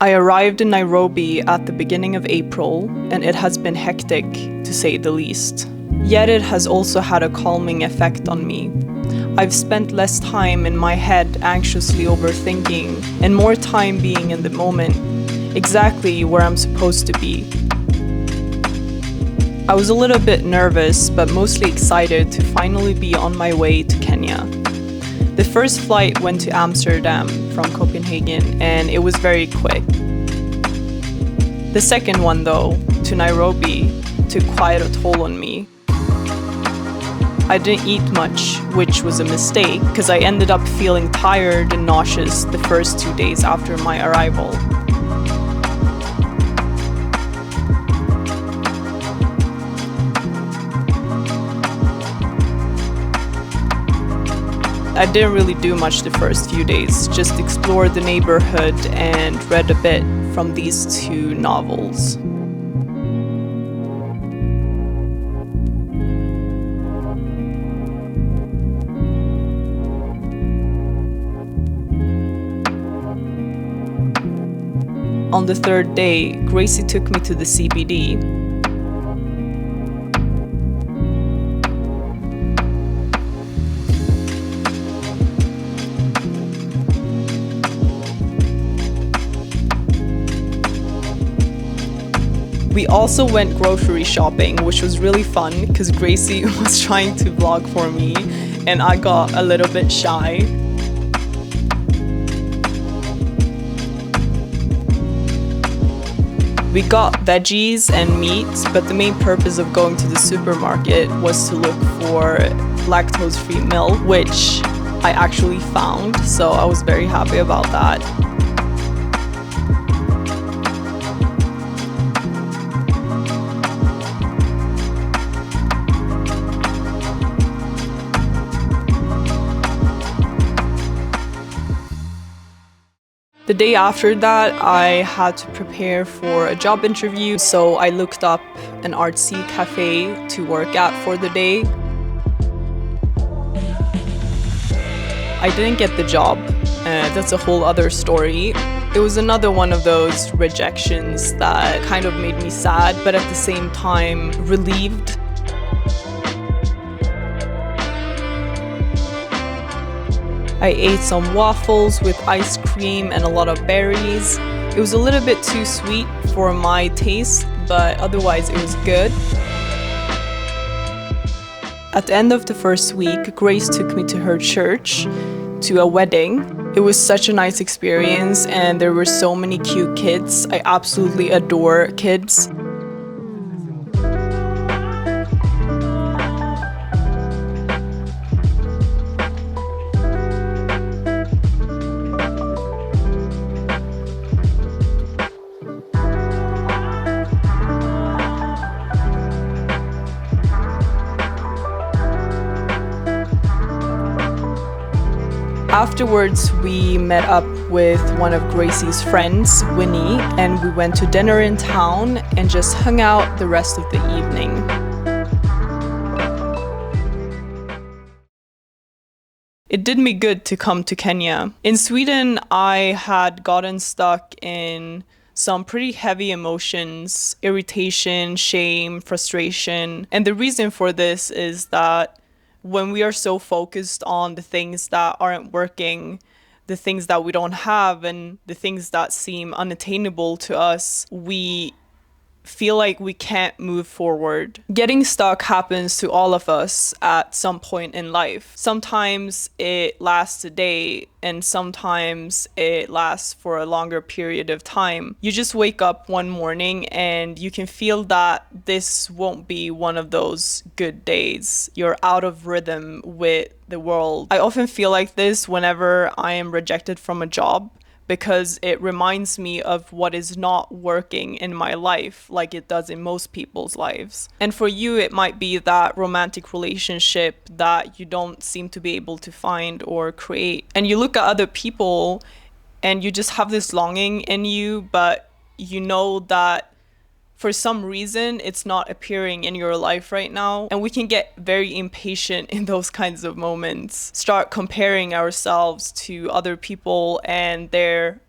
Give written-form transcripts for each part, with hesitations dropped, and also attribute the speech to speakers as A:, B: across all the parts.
A: I arrived in Nairobi at the beginning of April, and it has been hectic, to say the least. Yet it has also had a calming effect on me. I've spent less time in my head anxiously overthinking, and more time being in the moment, exactly where I'm supposed to be. I was a little bit nervous, but mostly excited to finally be on my way to Kenya. The first flight went to Amsterdam from Copenhagen, and it was very quick. The second one, though, to Nairobi, took quite a toll on me. I didn't eat much, which was a mistake, because I ended up feeling tired and nauseous the first 2 days after my arrival. I didn't really do much the first few days, just explored the neighborhood and read a bit from these two novels. On the third day, Gracie took me to the CBD. We also went grocery shopping, which was really fun because Gracie was trying to vlog for me and I got a little bit shy. We got veggies and meat, but the main purpose of going to the supermarket was to look for lactose-free milk, which I actually found, so I was very happy about that. The day after that, I had to prepare for a job interview, so I looked up an artsy cafe to work at for the day. I didn't get the job. That's a whole other story. It was another one of those rejections that kind of made me sad, but at the same time relieved. I ate some waffles with ice cream and a lot of berries. It was a little bit too sweet for my taste, but otherwise it was good. At the end of the first week, Grace took me to her church, to a wedding. It was such a nice experience and there were so many cute kids. I absolutely adore kids. Afterwards, we met up with one of Gracie's friends, Winnie, and we went to dinner in town and just hung out the rest of the evening. It did me good to come to Kenya. In Sweden, I had gotten stuck in some pretty heavy emotions, irritation, shame, frustration. And the reason for this is that when we are so focused on the things that aren't working, the things that we don't have, and the things that seem unattainable to us, we feel like we can't move forward. Getting stuck happens to all of us at some point in life. Sometimes it lasts a day and sometimes it lasts for a longer period of time. You just wake up one morning and you can feel that this won't be one of those good days. You're out of rhythm with the world. I often feel like this whenever I am rejected from a job, because it reminds me of what is not working in my life like it does in most people's lives. And for you, it might be that romantic relationship that you don't seem to be able to find or create. And you look at other people and you just have this longing in you, but you know that for some reason it's not appearing in your life right now. And we can get very impatient in those kinds of moments, start comparing ourselves to other people and their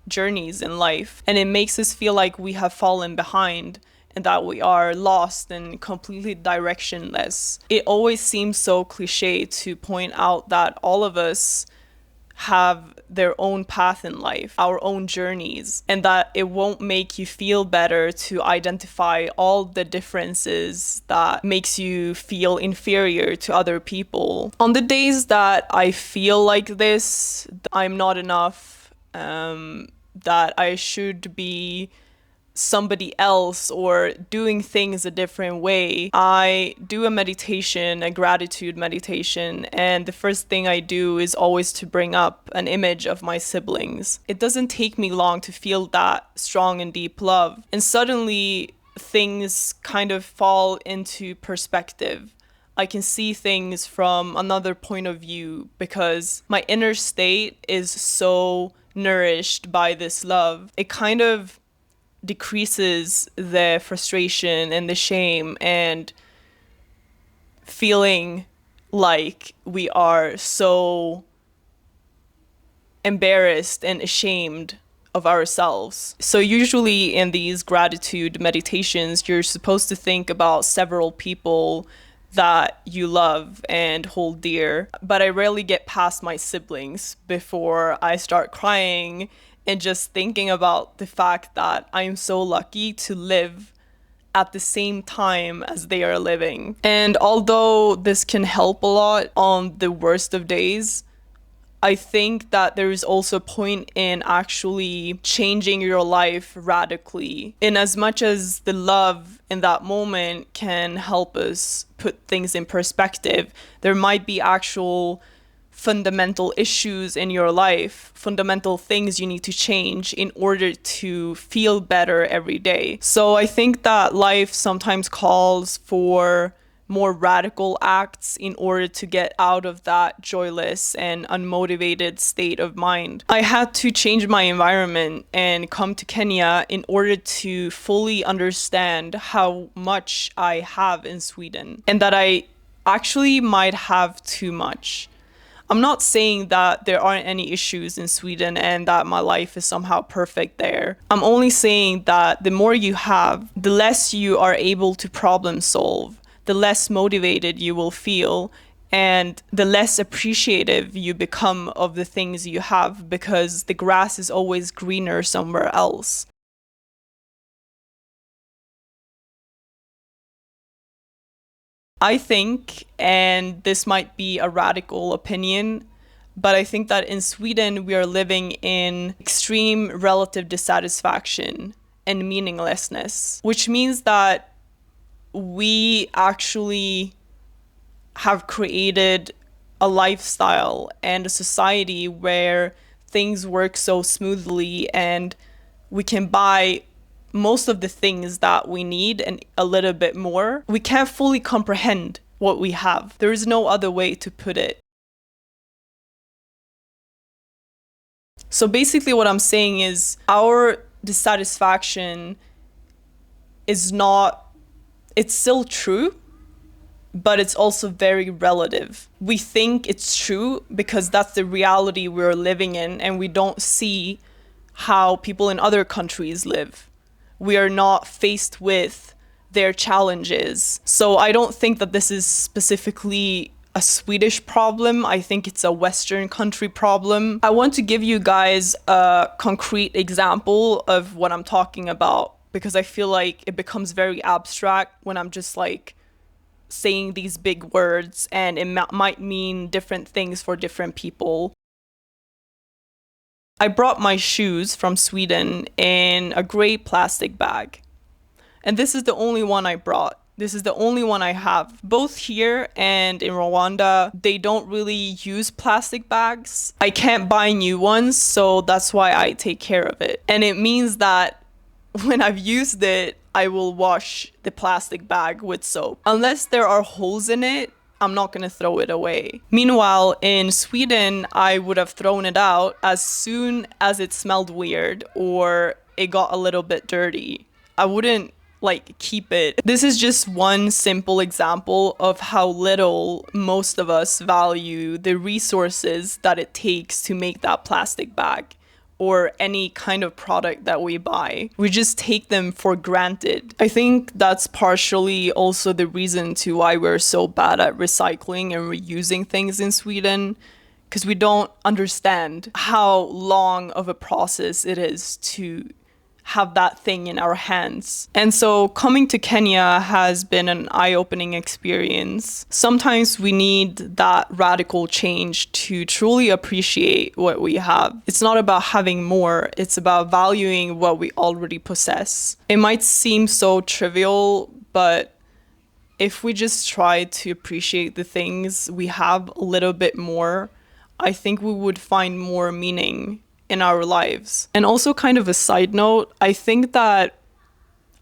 A: journeys in life. And it makes us feel like we have fallen behind and that we are lost and completely directionless. It always seems so cliche to point out that all of us have their own path in life, our own journeys, and that it won't make you feel better to identify all the differences that makes you feel inferior to other people. On the days that I feel like this, I'm not enough, that I should be somebody else or doing things a different way, I do a meditation, a gratitude meditation, and the first thing I do is always to bring up an image of my siblings. It doesn't take me long to feel that strong and deep love, and suddenly things kind of fall into perspective. I can see things from another point of view because my inner state is so nourished by this love. It kind of decreases the frustration and the shame and feeling like we are so embarrassed and ashamed of ourselves. So usually in these gratitude meditations, you're supposed to think about several people that you love and hold dear. But I rarely get past my siblings before I start crying and just thinking about the fact that I'm so lucky to live at the same time as they are living. And although this can help a lot on the worst of days, I think that there is also a point in actually changing your life radically. In as much as the love in that moment can help us put things in perspective, there might be actual fundamental issues in your life, fundamental things you need to change in order to feel better every day. So I think that life sometimes calls for more radical acts in order to get out of that joyless and unmotivated state of mind. I had to change my environment and come to Kenya in order to fully understand how much I have in Sweden and that I actually might have too much. I'm not saying that there aren't any issues in Sweden and that my life is somehow perfect there. I'm only saying that the more you have, the less you are able to problem solve, the less motivated you will feel, and the less appreciative you become of the things you have because the grass is always greener somewhere else. I think, and this might be a radical opinion, but I think that in Sweden we are living in extreme relative dissatisfaction and meaninglessness, which means that we actually have created a lifestyle and a society where things work so smoothly and we can buy most of the things that we need and a little bit more. We can't fully comprehend what we have. There is no other way to put it. So basically what I'm saying is our dissatisfaction is not, it's still true, but it's also very relative. We think it's true because that's the reality we're living in and we don't see how people in other countries live. We are not faced with their challenges. So I don't think that this is specifically a Swedish problem. I think it's a Western country problem. I want to give you guys a concrete example of what I'm talking about because I feel like it becomes very abstract when I'm just like saying these big words and it might mean different things for different people. I brought my shoes from Sweden in a gray plastic bag. And this is the only one I brought. This is the only one I have. Both here and in Rwanda, they don't really use plastic bags. I can't buy new ones, so that's why I take care of it. And it means that when I've used it, I will wash the plastic bag with soap. Unless there are holes in it, I'm not gonna throw it away. Meanwhile, in Sweden, I would have thrown it out as soon as it smelled weird or it got a little bit dirty. I wouldn't keep it. This is just one simple example of how little most of us value the resources that it takes to make that plastic bag or any kind of product that we buy. We just take them for granted. I think that's partially also the reason to why we're so bad at recycling and reusing things in Sweden, because we don't understand how long of a process it is to have that thing in our hands. And so coming to Kenya has been an eye-opening experience. Sometimes we need that radical change to truly appreciate what we have. It's not about having more, it's about valuing what we already possess. It might seem so trivial, but if we just try to appreciate the things we have a little bit more, I think we would find more meaning in our lives. And also, kind of a side note, I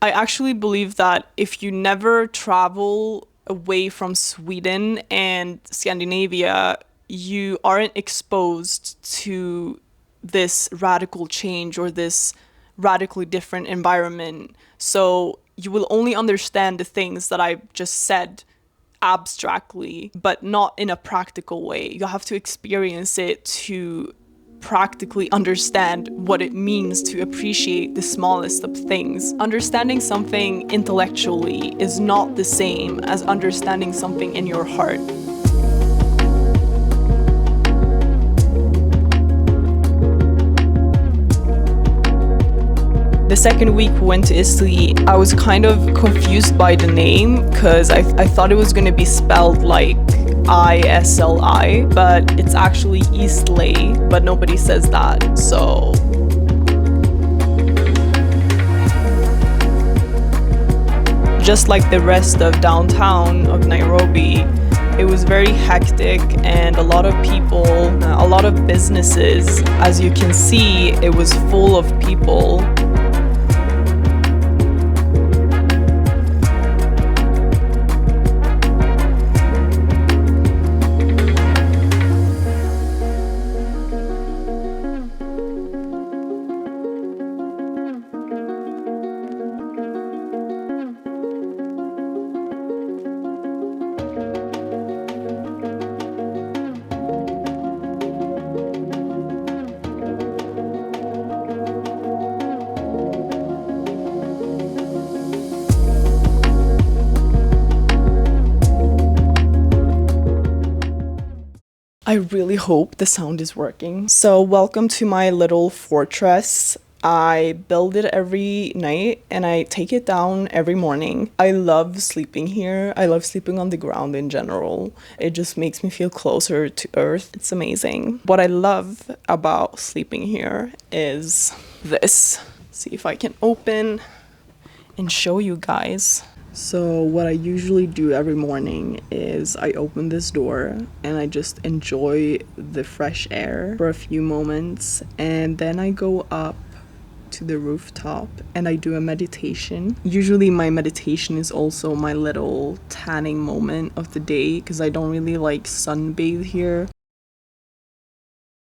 A: actually believe that if you never travel away from Sweden and Scandinavia, you aren't exposed to this radical change or this radically different environment. So you will only understand the things that I just said abstractly, but not in a practical way. You have to experience it to practically understand what it means to appreciate the smallest of things. Understanding something intellectually is not the same as understanding something in your heart. The second week we went to Italy, I was kind of confused by the name because I thought it was going to be spelled like ISLI, but it's actually Eastlay, but nobody says that, so. Just like the rest of downtown of Nairobi, it was very hectic and a lot of people, a lot of businesses. As you can see, it was full of people. I really hope the sound is working. So welcome to my little fortress. I build it every night and I take it down every morning. I love sleeping here. I love sleeping on the ground in general. It just makes me feel closer to earth. It's amazing. What I love about sleeping here is this. See if I can open and show you guys. So what I usually do every morning is I open this door and I just enjoy the fresh air for a few moments, and then I go up to the rooftop and I do a meditation. Usually my meditation is also my little tanning moment of the day because I don't really like sunbathe here.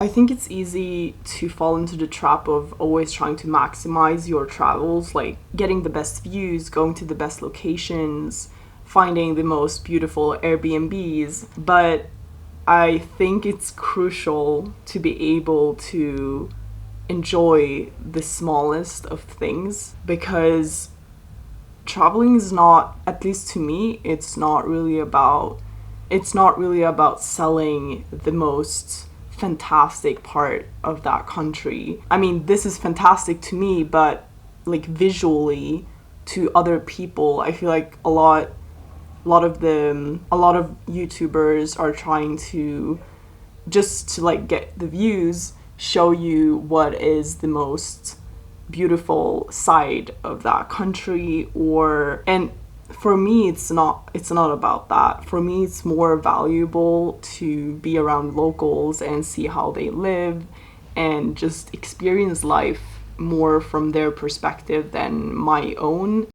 A: I think it's easy to fall into the trap of always trying to maximize your travels, like getting the best views, going to the best locations, finding the most beautiful Airbnbs. But I think it's crucial to be able to enjoy the smallest of things, because traveling is not, at least to me, it's not really about selling the most fantastic part of that country. I mean, this is fantastic to me, but like visually to other people, I feel like a lot of YouTubers are trying to just to like get the views, show you what is the most beautiful side of that country, and for me, it's not about that. For me, it's more valuable to be around locals and see how they live and just experience life more from their perspective than my own.